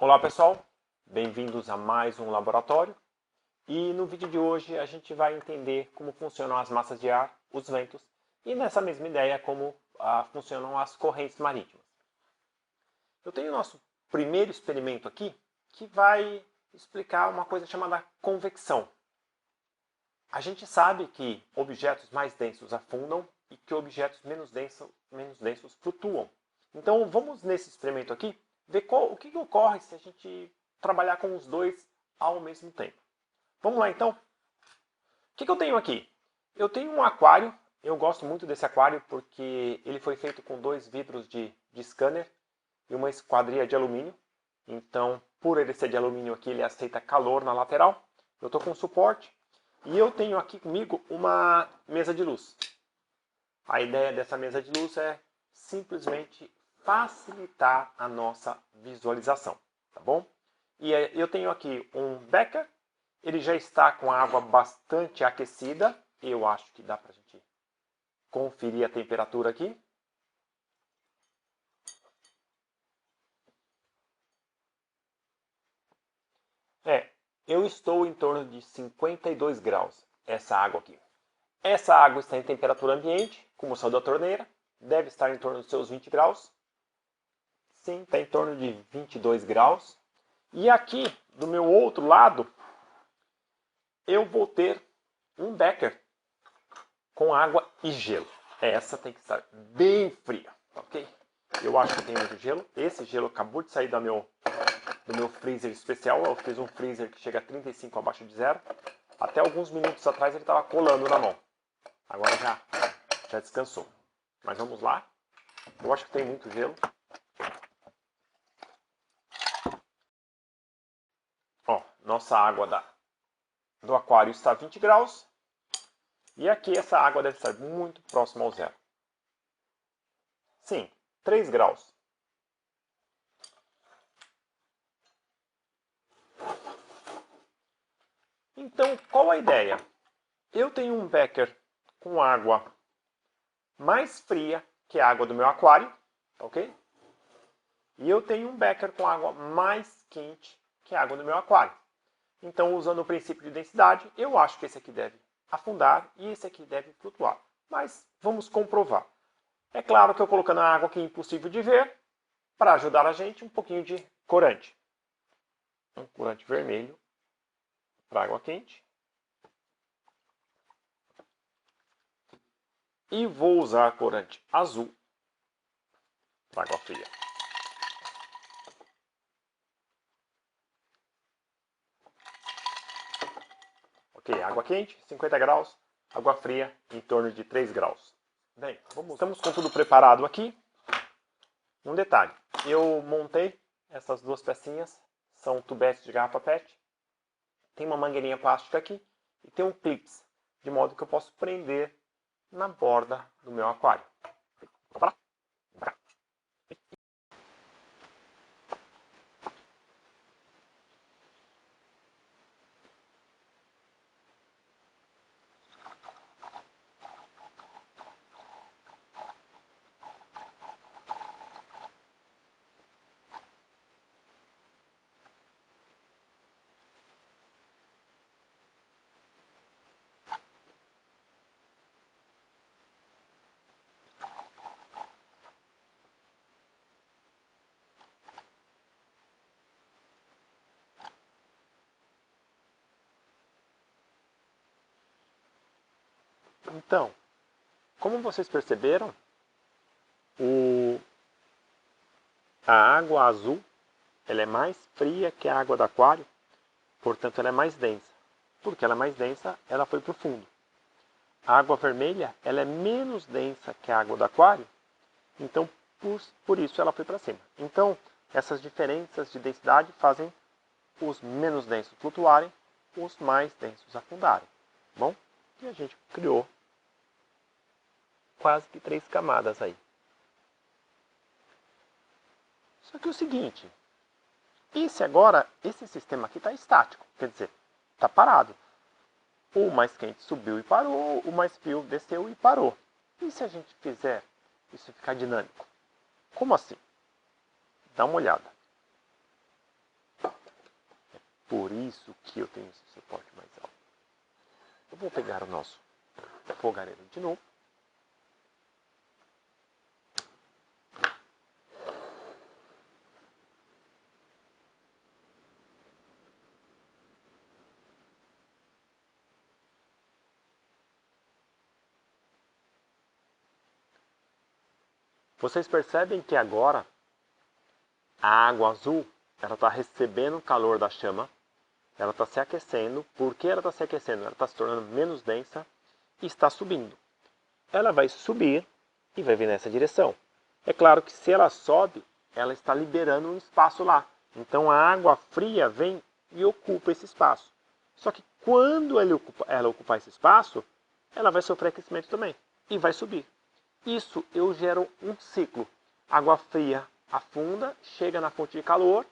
Olá pessoal, bem-vindos a mais um laboratório e no vídeo de hoje a gente vai entender como funcionam as massas de ar, os ventos e nessa mesma ideia como funcionam as correntes marítimas. Eu tenho o nosso primeiro experimento aqui que vai explicar uma coisa chamada convecção. A gente sabe que objetos mais densos afundam e que objetos menos densos flutuam. Então vamos nesse experimento aqui ver o que ocorre se a gente trabalhar com os dois ao mesmo tempo. Vamos lá então? O que eu tenho aqui? Eu tenho um aquário, eu gosto muito desse aquário porque ele foi feito com dois vidros de scanner e uma esquadria de alumínio. Então, por ele ser de alumínio aqui, ele aceita calor na lateral. Eu estou com suporte e eu tenho aqui comigo uma mesa de luz. A ideia dessa mesa de luz é simplesmente facilitar a nossa visualização, tá bom? E eu tenho aqui um becker, ele já está com a água bastante aquecida, eu acho que dá para a gente conferir a temperatura aqui. Eu estou em torno de 52 graus, essa água aqui. Essa água está em temperatura ambiente, como saiu da torneira, deve estar em torno dos seus 20 graus. Sim, está em torno de 22 graus. E aqui, do meu outro lado, eu vou ter um becker com água e gelo. Essa tem que estar bem fria, ok? Eu acho que tem muito gelo. Esse gelo acabou de sair do meu freezer especial. Eu fiz um freezer que chega a 35 abaixo de zero. Até alguns minutos atrás ele estava colando na mão. Agora já descansou. Mas vamos lá. Eu acho que tem muito gelo. Ó, nossa água do aquário está a 20 graus. E aqui essa água deve estar muito próxima ao zero. Sim, 3 graus. Então, qual a ideia? Eu tenho um becker com água mais fria que a água do meu aquário, ok? E eu tenho um becker com água mais quente que a água do meu aquário. Então, usando o princípio de densidade, eu acho que esse aqui deve afundar e esse aqui deve flutuar. Mas vamos comprovar. É claro que eu colocando a água aqui impossível de ver, para ajudar a gente, um pouquinho de corante. Um corante vermelho para água quente. E vou usar corante azul para água fria. Ok, água quente, 50 graus, água fria, em torno de 3 graus. Bem, estamos com tudo preparado aqui. Um detalhe, eu montei essas duas pecinhas, são tubetes de garrafa PET. Tem uma mangueirinha plástica aqui e tem um clips, de modo que eu posso prender na borda do meu aquário. Então, como vocês perceberam, a água azul ela é mais fria que a água do aquário, portanto ela é mais densa. Porque ela é mais densa, ela foi para o fundo. A água vermelha ela é menos densa que a água do aquário, então por isso ela foi para cima. Então, essas diferenças de densidade fazem os menos densos flutuarem, os mais densos afundarem. Bom, e a gente criou quase que 3 camadas aí. Só que é o seguinte, esse sistema aqui está estático, quer dizer, está parado. O mais quente subiu e parou, o mais frio desceu e parou. E se a gente fizer isso ficar dinâmico? Como assim? Dá uma olhada. Por isso que eu tenho esse suporte mais alto. Eu vou pegar o nosso fogareiro de novo. Vocês percebem que agora a água azul ela está recebendo o calor da chama, ela está se aquecendo. Por que ela está se aquecendo? Ela está se tornando menos densa e está subindo. Ela vai subir e vai vir nessa direção. É claro que se ela sobe, ela está liberando um espaço lá. Então a água fria vem e ocupa esse espaço. Só que quando ela ocupar esse espaço, ela vai sofrer aquecimento também e vai subir. Isso eu gero um ciclo. Água fria afunda, chega na fonte de calor,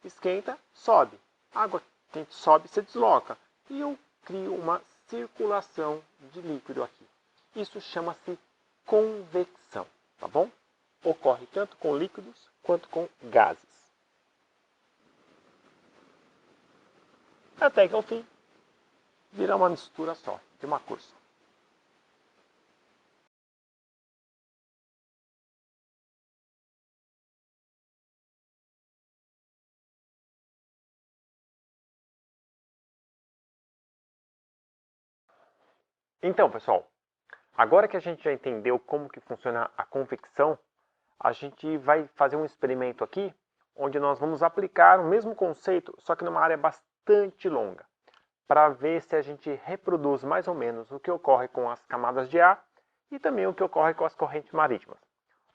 esquenta, sobe. Água quente sobe, se desloca. E eu crio uma circulação de líquido aqui. Isso chama-se convecção, tá bom? Ocorre tanto com líquidos quanto com gases. Até que ao fim, vira uma mistura só, de uma cor só. Então, pessoal, agora que a gente já entendeu como que funciona a convecção, a gente vai fazer um experimento aqui, onde nós vamos aplicar o mesmo conceito, só que numa área bastante longa, para ver se a gente reproduz mais ou menos o que ocorre com as camadas de ar e também o que ocorre com as correntes marítimas.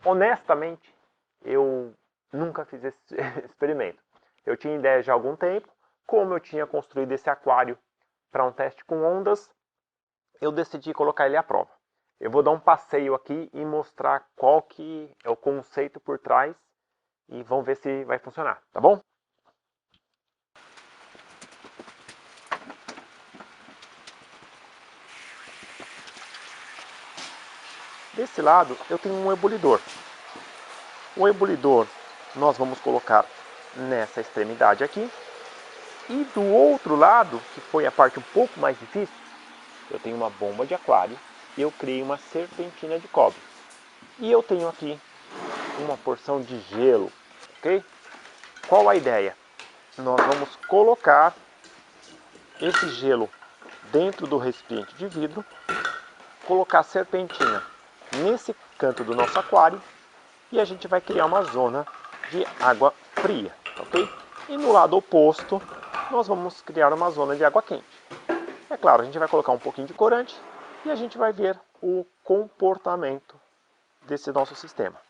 Honestamente, eu nunca fiz esse experimento. Eu tinha ideia já há algum tempo, como eu tinha construído esse aquário para um teste com ondas, eu decidi colocar ele à prova. Eu vou dar um passeio aqui e mostrar qual que é o conceito por trás e vamos ver se vai funcionar, tá bom? Desse lado eu tenho um ebulidor. O ebulidor nós vamos colocar nessa extremidade aqui. E do outro lado, que foi a parte um pouco mais difícil, eu tenho uma bomba de aquário e eu criei uma serpentina de cobre. E eu tenho aqui uma porção de gelo, ok? Qual a ideia? Nós vamos colocar esse gelo dentro do recipiente de vidro, colocar a serpentina nesse canto do nosso aquário e a gente vai criar uma zona de água fria, ok? E no lado oposto, nós vamos criar uma zona de água quente. É claro, a gente vai colocar um pouquinho de corante e a gente vai ver o comportamento desse nosso sistema.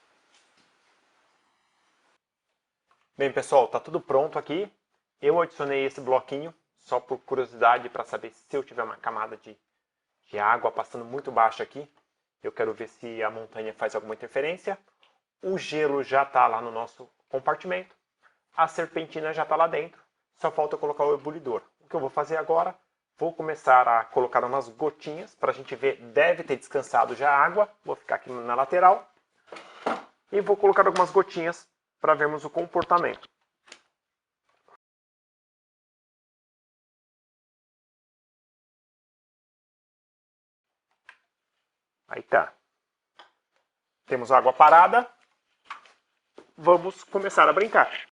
Bem, pessoal, está tudo pronto aqui. Eu adicionei esse bloquinho só por curiosidade para saber se eu tiver uma camada de água passando muito baixa aqui. Eu quero ver se a montanha faz alguma interferência. O gelo já está lá no nosso compartimento. A serpentina já está lá dentro. Só falta eu colocar o ebulidor. O que eu vou fazer agora? Vou começar a colocar umas gotinhas para a gente ver. Deve ter descansado já a água. Vou ficar aqui na lateral. E vou colocar algumas gotinhas para vermos o comportamento. Aí tá. Temos água parada. Vamos começar a brincar.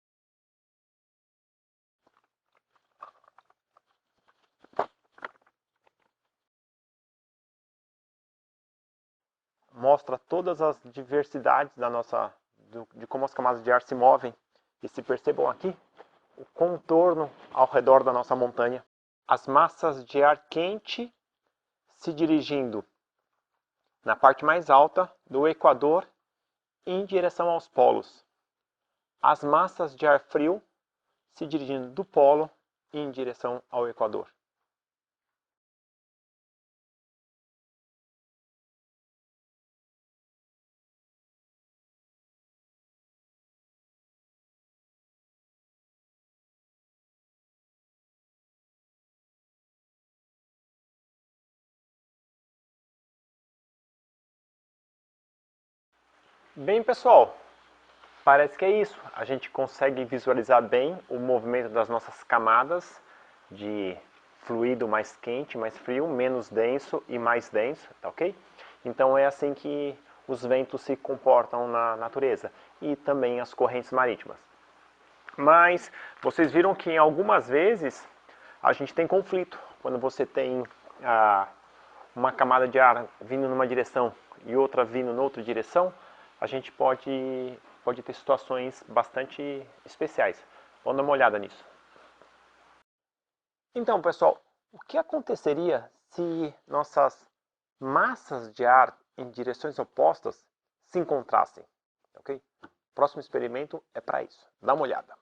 Mostra todas as diversidades de como as camadas de ar se movem. E se percebam aqui, o contorno ao redor da nossa montanha. As massas de ar quente se dirigindo na parte mais alta do Equador em direção aos polos. As massas de ar frio se dirigindo do polo em direção ao Equador. Bem, pessoal, parece que é isso. A gente consegue visualizar bem o movimento das nossas camadas de fluido mais quente, mais frio, menos denso e mais denso, tá ok? Então é assim que os ventos se comportam na natureza e também as correntes marítimas. Mas vocês viram que em algumas vezes a gente tem conflito. Quando você tem uma camada de ar vindo numa direção e outra vindo em outra direção, a gente pode ter situações bastante especiais. Vamos dar uma olhada nisso. Então, pessoal, o que aconteceria se nossas massas de ar em direções opostas se encontrassem? Ok? O próximo experimento é para isso. Dá uma olhada.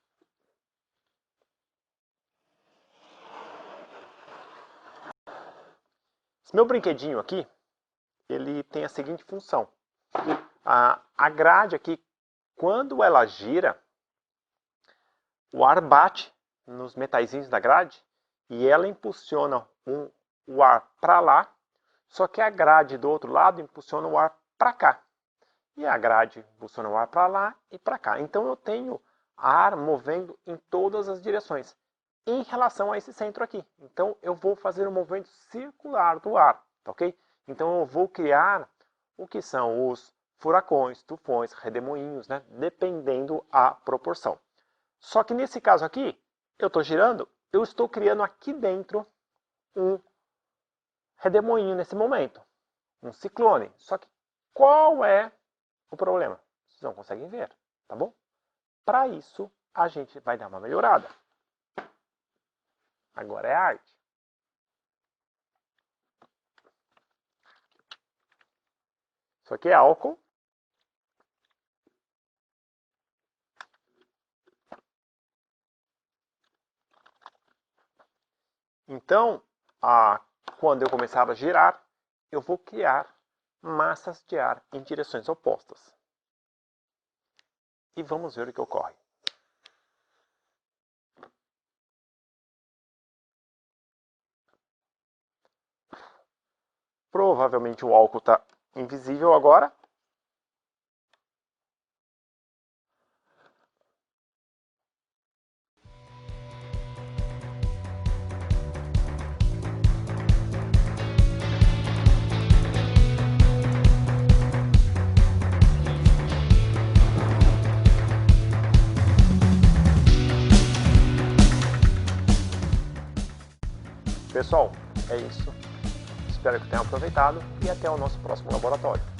Esse meu brinquedinho aqui, ele tem a seguinte função. A grade aqui, quando ela gira, o ar bate nos metaizinhos da grade e ela impulsiona o ar para lá, só que a grade do outro lado impulsiona o ar para cá. E a grade impulsiona o ar para lá e para cá. Então eu tenho ar movendo em todas as direções em relação a esse centro aqui. Então eu vou fazer um movimento circular do ar, tá ok? Então eu vou criar o que são os furacões, tufões, redemoinhos, né? Dependendo a proporção. Só que nesse caso aqui, eu estou girando, eu estou criando aqui dentro um redemoinho nesse momento, um ciclone. Só que qual é o problema? Vocês não conseguem ver, tá bom? Para isso, a gente vai dar uma melhorada. Agora é arte. Isso aqui é álcool. Então, quando eu começar a girar, eu vou criar massas de ar em direções opostas. E vamos ver o que ocorre. Provavelmente o álcool está invisível agora. Pessoal, é isso. Espero que tenham aproveitado e até o nosso próximo laboratório.